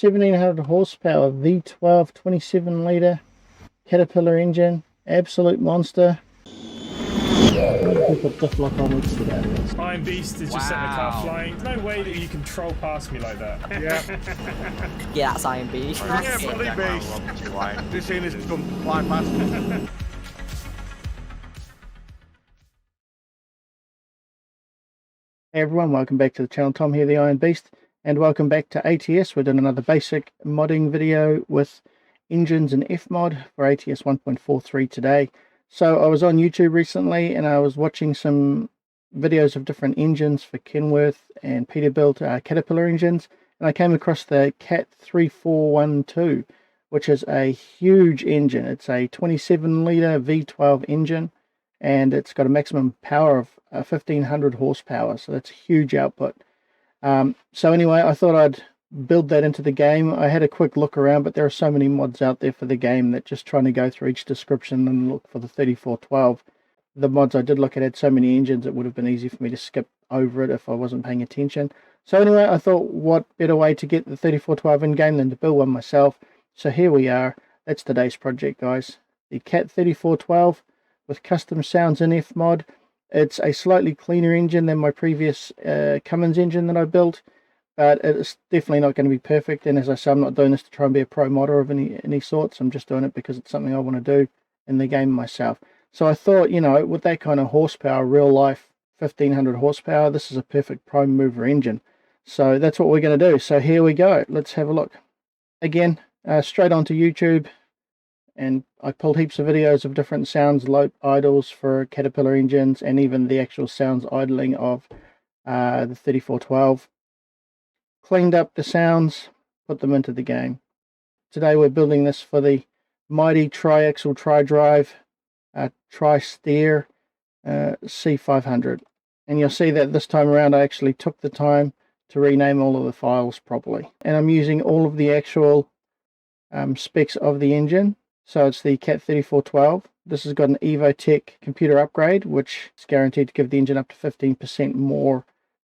1700 horsepower V12 27 litre Caterpillar engine, absolute monster. Put Diff lock on next to that. Iron Beast is just setting the car flying. There's no way that you can troll past me like that. Yeah. Yeah, that's Iron Beast. Yeah, bloody Beast. This thing is come flying past. Hey everyone, welcome back to the channel. Tom here, the Iron Beast, and welcome back to ATS. We're doing another basic modding video with engines and Fmod for ATS 1.43 today. So I was on YouTube recently and I was watching some videos of different engines for Kenworth and Peterbilt Caterpillar engines, and I came across the Cat 3412, which is a huge engine. It's a 27 litre V12 engine, and it's got a maximum power of 1500 horsepower, so that's a huge output. So anyway, I thought I'd build that into the game. I had a quick look around, but there are so many mods out there for the game that just trying to go through each description and look for the 3412. The mods I did look at had so many engines, it would have been easy for me to skip over it if I wasn't paying attention. So anyway, I thought what better way to get the 3412 in game than to build one myself. So here we are. That's today's project, guys. The Cat 3412 with custom sounds in Fmod. It's a slightly cleaner engine than my previous Cummins engine that I built, but it's definitely not going to be perfect. And as I say, I'm not doing this to try and be a pro modder of any sorts. I'm just doing it because it's something I want to do in the game myself. So I thought, you know, with that kind of horsepower, real life 1500 horsepower, this is a perfect prime mover engine. So that's what we're going to do. So here we go. Let's have a look. Again, straight onto YouTube. And I pulled heaps of videos of different sounds, low idles for Caterpillar engines, and even the actual sounds idling of the 3412. Cleaned up the sounds, put them into the game. Today we're building this for the mighty tri-axle tri-drive tri-steer C500. And you'll see that this time around I actually took the time to rename all of the files properly. And I'm using all of the actual specs of the engine. So it's the Cat 3412. This has got an Evotech computer upgrade, which is guaranteed to give the engine up to 15% more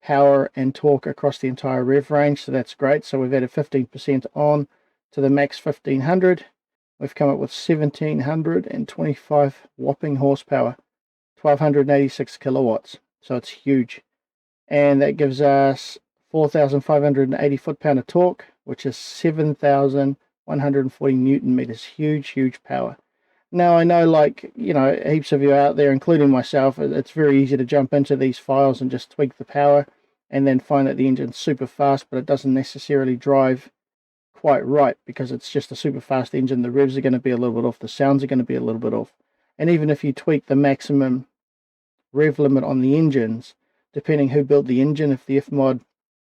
power and torque across the entire rev range. So that's great. So we've added 15% on to the max 1500. We've come up with 1725 whopping horsepower, 1286 kilowatts. So it's huge. And that gives us 4,580 foot-pound of torque, which is 7,140 newton meters. Huge power. Now I know, like, you know, heaps of you out there, including myself, it's very easy to jump into these files and just tweak the power and then find that the engine's super fast, but it doesn't necessarily drive quite right because it's just a super fast engine. The revs are going to be a little bit off, the sounds are going to be a little bit off, and even if you tweak the maximum rev limit on the engines, depending who built the engine, if the Fmod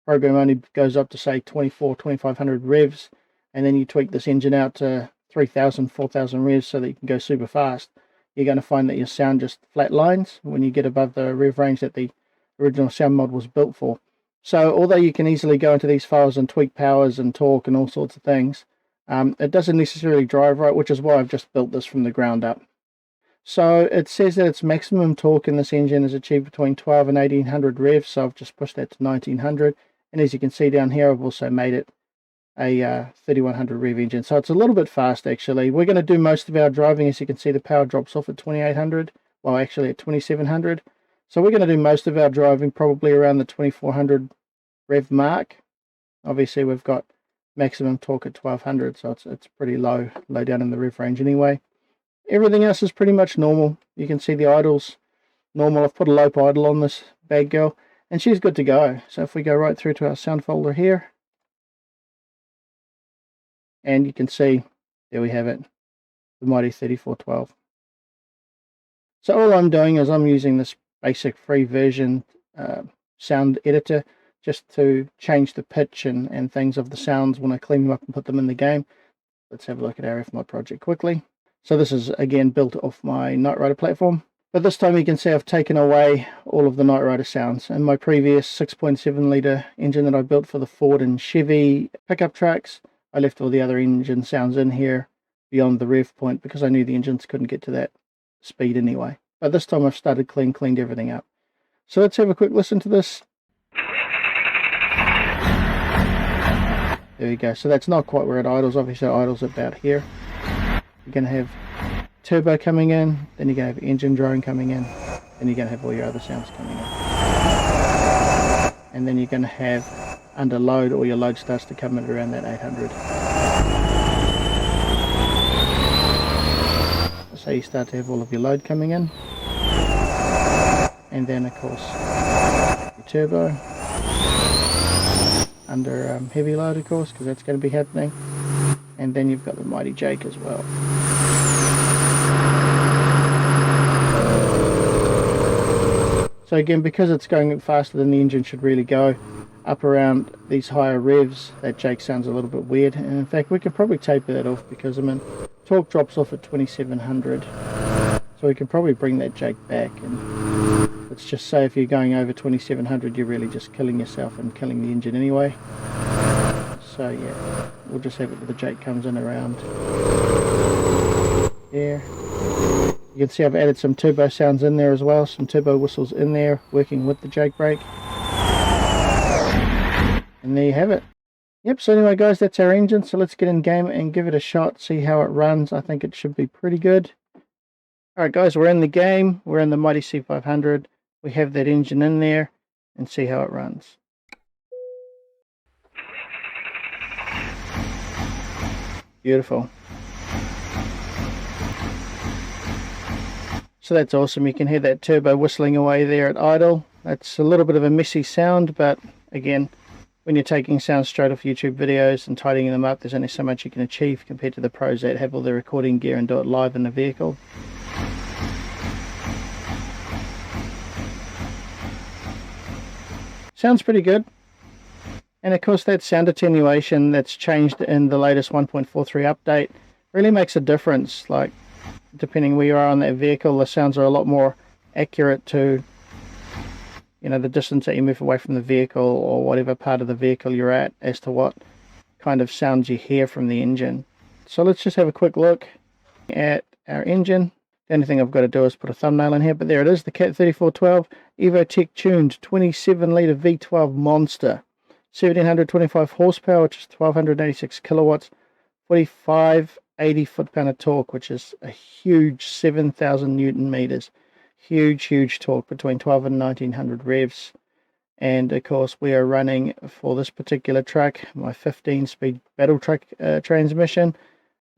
program only goes up to say 2500 revs, and then you tweak this engine out to 3000 4000 revs so that you can go super fast, you're going to find that your sound just flatlines when you get above the rev range that the original sound mod was built for. So although you can easily go into these files and tweak powers and torque and all sorts of things, it doesn't necessarily drive right, which is why I've just built this from the ground up. So it says that its maximum torque in this engine is achieved between 12 and 1800 revs, so I've just pushed that to 1900. And as you can see down here, I've also made it a 3100 rev engine, so it's a little bit fast actually. We're going to do most of our driving. As you can see, the power drops off at 2800, well actually at 2700. So we're going to do most of our driving probably around the 2400 rev mark. Obviously we've got maximum torque at 1200, so it's pretty low down in the rev range anyway. Everything else is pretty much normal. You can see the idles normal. I've put a low idle on this bad girl and she's good to go. So if we go right through to our sound folder here, and you can see there we have it, the mighty 3412. So all I'm doing is I'm using this basic free version sound editor just to change the pitch and things of the sounds when I clean them up and put them in the game. Let's have a look at our Fmod project quickly. So this is again built off my Knight Rider platform, but this time you can see I've taken away all of the Knight Rider sounds. In my previous 6.7 litre engine that I built for the Ford and Chevy pickup trucks, I left all the other engine sounds in here beyond the rev point because I knew the engines couldn't get to that speed anyway. But this time I've started cleaned everything up. So let's have a quick listen to this. There we go. So that's not quite where it idles. Obviously it idles about here. You're going to have turbo coming in, then you're going to have engine drone coming in, then you're going to have all your other sounds coming in. And then you're going to have under load, all your load starts to come in around that 800. So you start to have all of your load coming in. And then of course your turbo under heavy load, of course, because that's going to be happening. And then you've got the mighty Jake as well. So again, because it's going faster than the engine should really go, up around these higher revs, that Jake sounds a little bit weird. And in fact, we could probably taper that off, because I mean, torque drops off at 2700. So we can probably bring that Jake back. And let's just say if you're going over 2700, you're really just killing yourself and killing the engine anyway. So yeah, we'll just have it that the Jake comes in around there. You can see I've added some turbo sounds in there as well, some turbo whistles in there working with the Jake brake. And there you have it. Yep, so anyway guys, that's our engine. So let's get in game and give it a shot, see how it runs. I think it should be pretty good. Alright guys, we're in the game. We're in the mighty C500. We have that engine in there and see how it runs. Beautiful. So that's awesome. You can hear that turbo whistling away there at idle. That's a little bit of a messy sound, but again, when you're taking sounds straight off YouTube videos and tidying them up, there's only so much you can achieve compared to the pros that have all their recording gear and do it live in the vehicle. Sounds pretty good. And of course that sound attenuation that's changed in the latest 1.43 update really makes a difference. Like, depending where you are on that vehicle, the sounds are a lot more accurate to, you know, the distance that you move away from the vehicle or whatever part of the vehicle you're at, as to what kind of sounds you hear from the engine. So let's just have a quick look at our engine. The only thing I've got to do is put a thumbnail in here, but there it is, the Cat 3412 EvoTech tuned 27 litre V12 monster, 1725 horsepower, which is 1286 kilowatts, 4580 foot-pound of torque, which is a huge 7,000 newton meters. Huge torque between 12 and 1900 revs. And of course we are running, for this particular truck, my 15-speed battle truck transmission.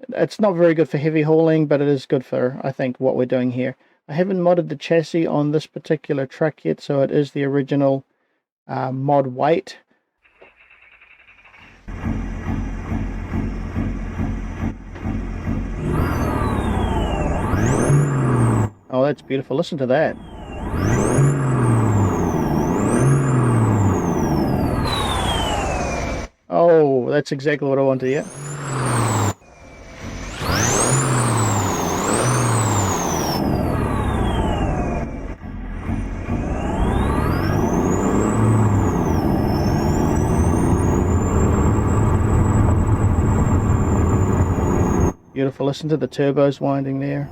It's not very good for heavy hauling, but it is good for, I think, what we're doing here. I haven't modded the chassis on this particular truck yet, so it is the original mod weight. Oh, that's beautiful. Listen to that. Oh, that's exactly what I want to hear. Beautiful. Listen to the turbos winding there.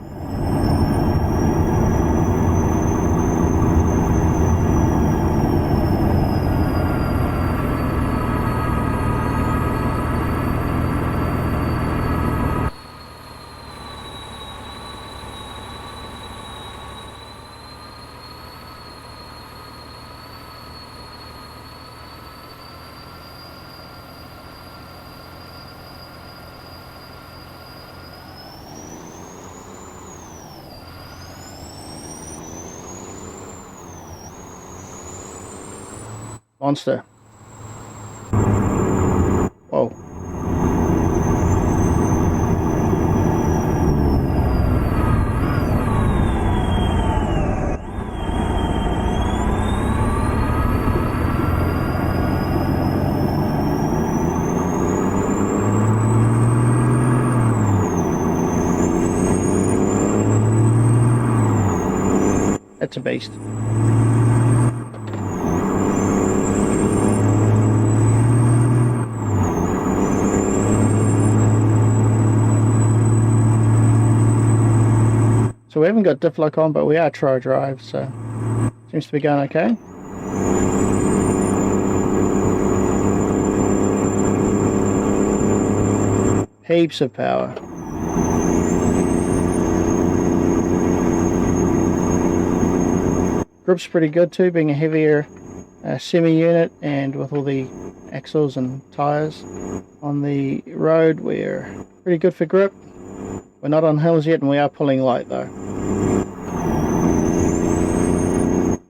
Monster. Whoa. That's a beast. So we haven't got diff lock on, but we are try drive, so seems to be going okay. Heaps of power. Grip's pretty good too, being a heavier semi-unit, and with all the axles and tyres on the road, we're pretty good for grip. We're not on hills yet, and we are pulling light though.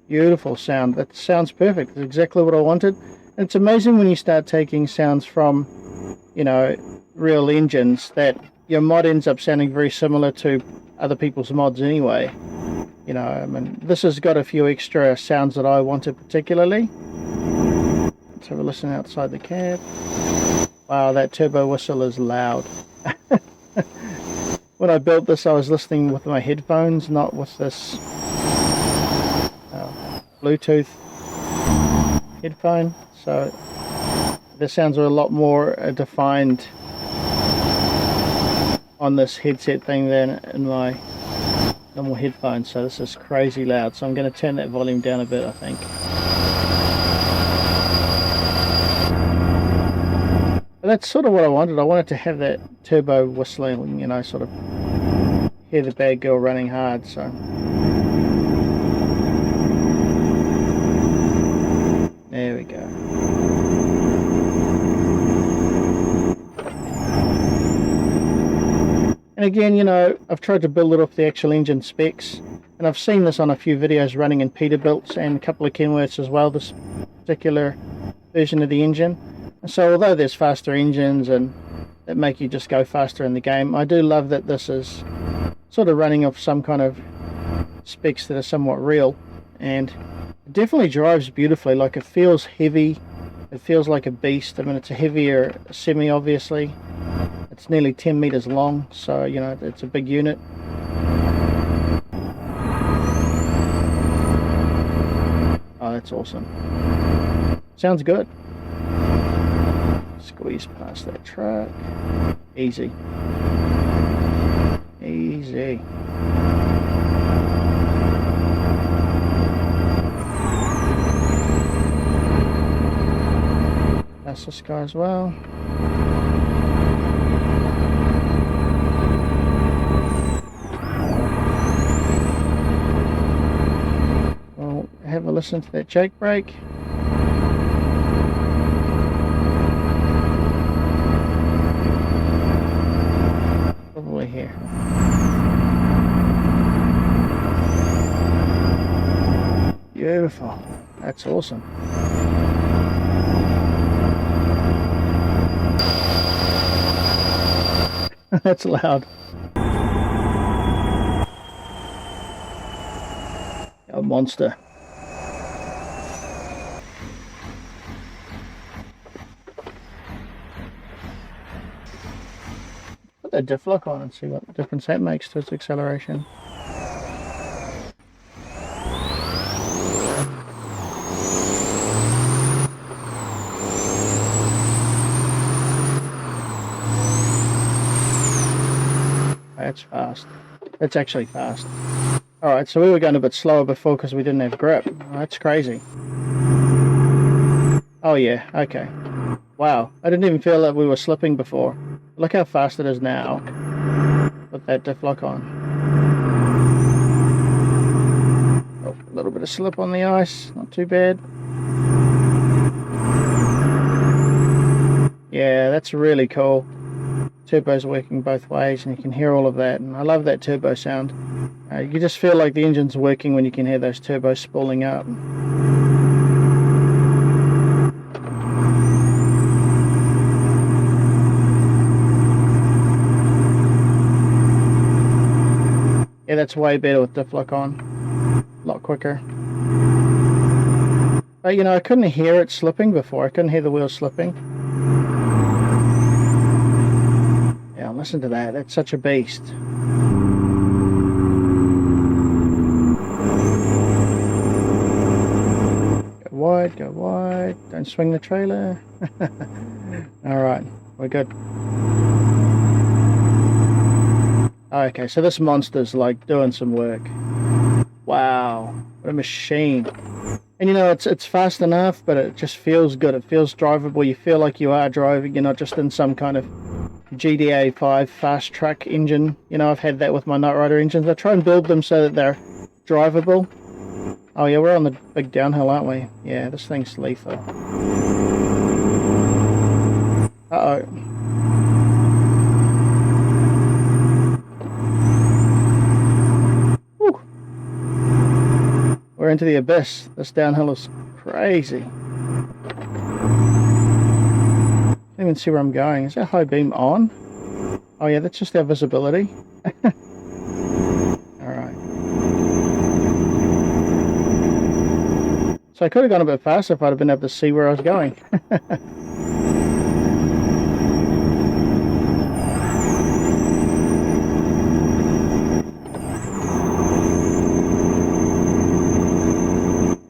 Beautiful sound. That sounds perfect. That's exactly what I wanted. And it's amazing when you start taking sounds from, you know, real engines, that your mod ends up sounding very similar to other people's mods anyway. You know, I mean, this has got a few extra sounds that I wanted particularly. Let's have a listen outside the cab. Wow, that turbo whistle is loud. When I built this, I was listening with my headphones, not with this Bluetooth headphone. So the sounds are a lot more defined on this headset thing than in my normal headphones. So this is crazy loud. So I'm going to turn that volume down a bit, I think. But that's sort of what I wanted. I wanted to have that turbo whistling, you know, sort of hear the bad girl running hard. So there we go. And again, you know, I've tried to build it off the actual engine specs, and I've seen this on a few videos running in Peterbilts and a couple of Kenworths as well, this particular version of the engine. And so although there's faster engines and that make you just go faster in the game, I do love that this is sort of running off some kind of specs that are somewhat real, and it definitely drives beautifully. Like, it feels heavy, it feels like a beast. I mean, it's a heavier semi, obviously. It's nearly 10 meters long, so you know, it's a big unit. Oh, that's awesome. Sounds good. Squeeze past that truck. Easy. Easy. That's this guy as well. We'll have a listen to that jake brake. Probably here. Beautiful. That's awesome. That's loud. A monster. Put that diff lock on and see what difference that makes to its acceleration. That's fast. That's actually fast. Alright, so we were going a bit slower before because we didn't have grip. Oh, that's crazy. Oh yeah, okay. Wow, I didn't even feel that we were slipping before. Look how fast it is now. Put that diff lock on. Oh, a little bit of slip on the ice, not too bad. Yeah, that's really cool. Turbo's working both ways and you can hear all of that, and I love that turbo sound. You just feel like the engine's working when you can hear those turbos spooling up. Yeah, that's way better with diff lock on. A lot quicker. But you know, I couldn't hear it slipping before. I couldn't hear the wheels slipping. Yeah, listen to that. That's such a beast. Go wide. Don't swing the trailer. Alright, we're good. Okay, so this monster's like doing some work. Wow, what a machine. And you know, it's fast enough, but it just feels good. It feels drivable. You feel like you are driving. You're not just in some kind of GDA 5 fast truck engine. You know, I've had that with my Knight Rider engines. I try and build them so that they're drivable. Oh yeah, we're on the big downhill, aren't we? Yeah, this thing's lethal. Uh-oh. Whew. We're into the abyss. This downhill is crazy. Can't even see where I'm going. Is that high beam on? Oh yeah, that's just our visibility. Alright. So I could have gone a bit faster if I'd have been able to see where I was going.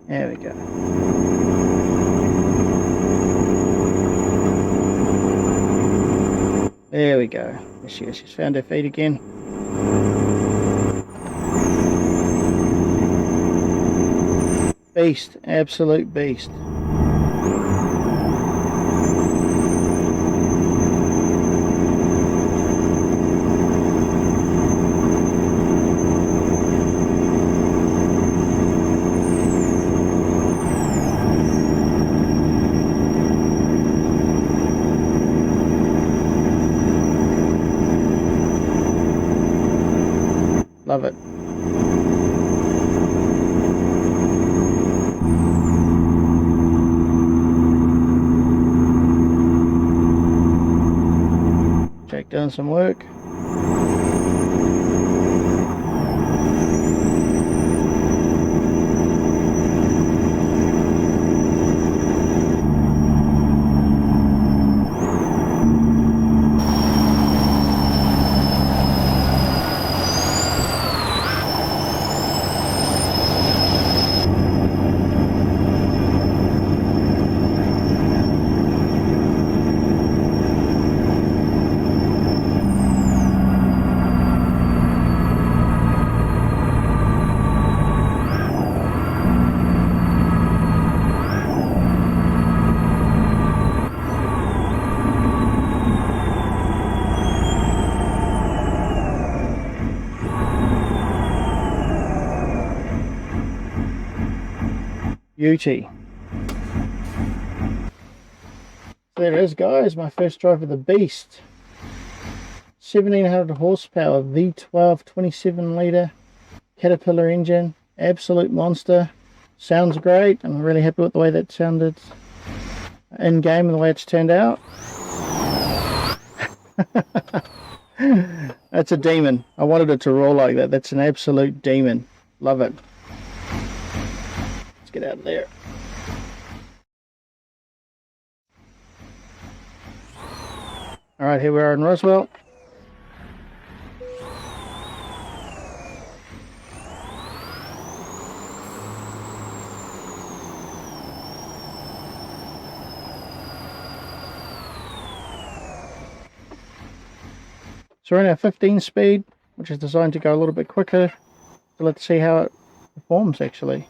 There we go. There we go. There she is. She's found her feet again. Beast. Absolute beast. Love it. Jack doing some work. Beauty. There it is, guys, my first drive of the beast. 1700 horsepower, V12, 27 litre Caterpillar engine, absolute monster. Sounds great. I'm really happy with the way that sounded in game and the way it's turned out. That's a demon. I wanted it to roll like that. That's an absolute demon. Love it. Let's get out of there. Alright, here we are in Roswell. So we're in our 15 speed, which is designed to go a little bit quicker. So let's see how it performs actually.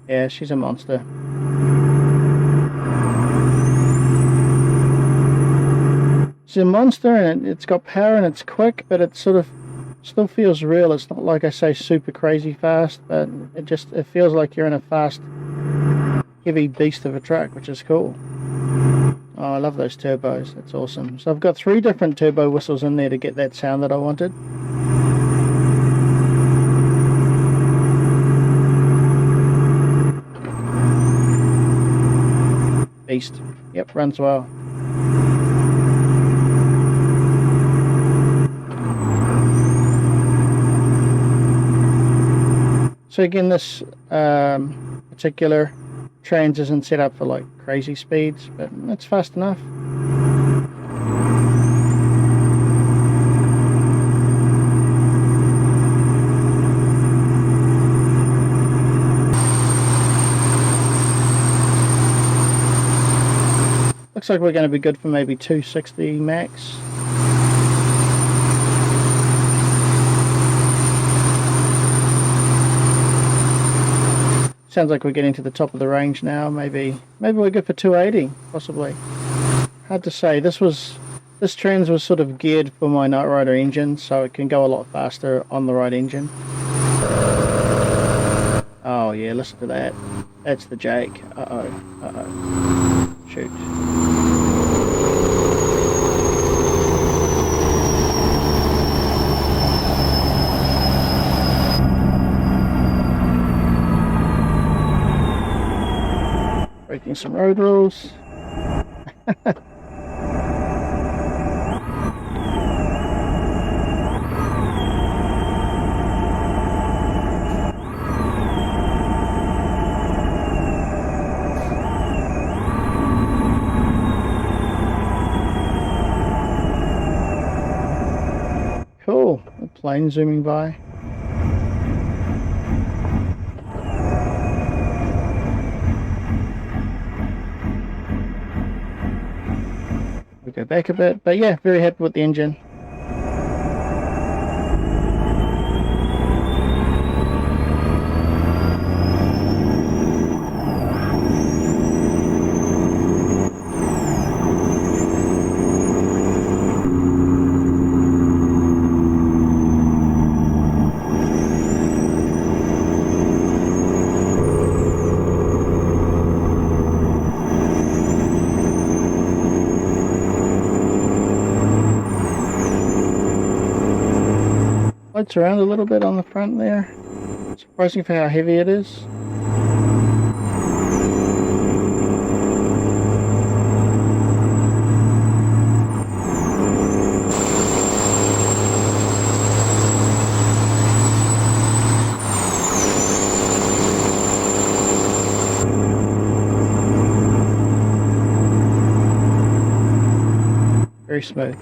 Yeah, she's a monster. It's a monster, and it's got power and it's quick, but it sort of still feels real. It's not like I say super crazy fast, but it feels like you're in a fast, heavy beast of a truck, which is cool. Oh, I love those turbos. That's awesome. So I've got 3 different turbo whistles in there to get that sound that I wanted. Beast. Yep, runs well. So again, this particular trans isn't set up for like crazy speeds, but it's fast enough. Looks like we're going to be good for maybe 260 max. Sounds like we're getting to the top of the range now. Maybe we're good for 280, possibly. Hard to say. This trans was sort of geared for my Night Rider engine, so it can go a lot faster on the right engine. Oh yeah, listen to that. That's the Jake. Uh-oh. Shoot. Breaking some road rules. Cool, a plane zooming by. We go back a bit, but yeah, very happy with the engine. Floats around a little bit on the front there. Surprising for how heavy it is. Very smooth.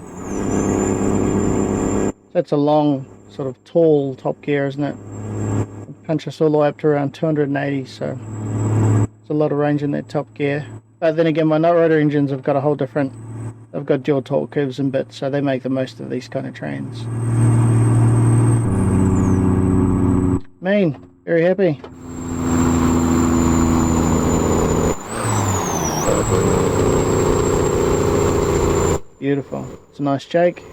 That's a long, sort of tall top gear, isn't it? Punch us all the way up to around 280, so it's a lot of range in that top gear. But then again, my Night Rider engines have got a whole different, they've got dual torque curves and bits, so they make the most of these kind of trans. Mean, very happy. Beautiful. It's a nice Jake.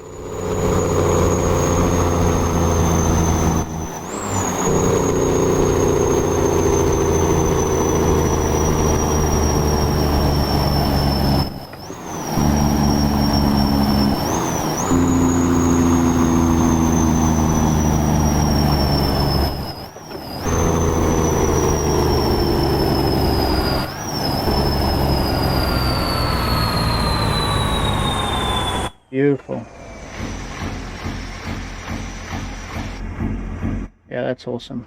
Beautiful. Yeah, that's awesome.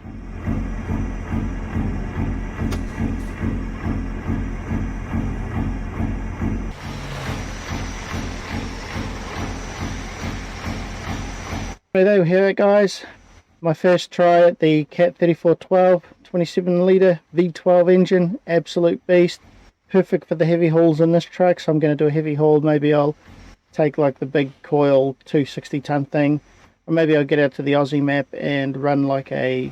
So there we have it, guys. My first try at the Cat 3412 27 litre V12 engine. Absolute beast. Perfect for the heavy hauls in this truck, so I'm going to do a heavy haul. Maybe I'll take like the big coil 260 ton thing, or maybe I'll get out to the Aussie map and run like a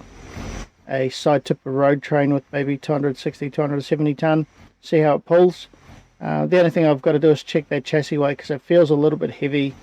side tipper road train with maybe 260 270 ton, see how it pulls. The only thing I've got to do is check that chassis weight, because it feels a little bit heavy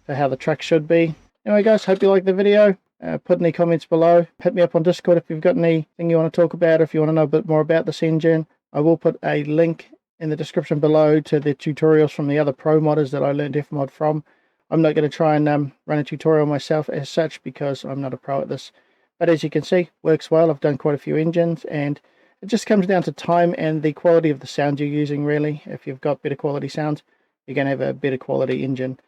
for how the truck should be. Anyway guys, hope you liked the video. Put any comments below, hit me up on Discord if you've got anything you want to talk about, if you want to know a bit more about this engine. I will put a link in the description below to the tutorials from the other pro modders that I learned Fmod from. I'm not going to try and run a tutorial myself as such, because I'm not a pro at this. But as you can see, works well. I've done quite a few engines, and it just comes down to time and the quality of the sound you're using, really. If you've got better quality sounds, you're going to have a better quality engine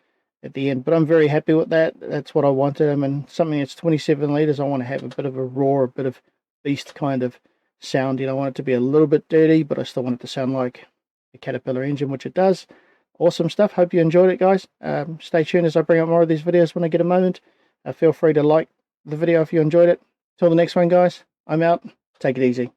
at the end. But I'm very happy with that. That's what I wanted. I mean, something that's 27 litres, I want to have a bit of a roar, a bit of beast kind of sound. You know, I want it to be a little bit dirty, but I still want it to sound like a Caterpillar engine, which it does. Awesome stuff. Hope you enjoyed it, guys. Stay tuned as I bring up more of these videos when I get a moment. Feel free to like the video if you enjoyed it. Till the next one, guys, I'm out. Take it easy.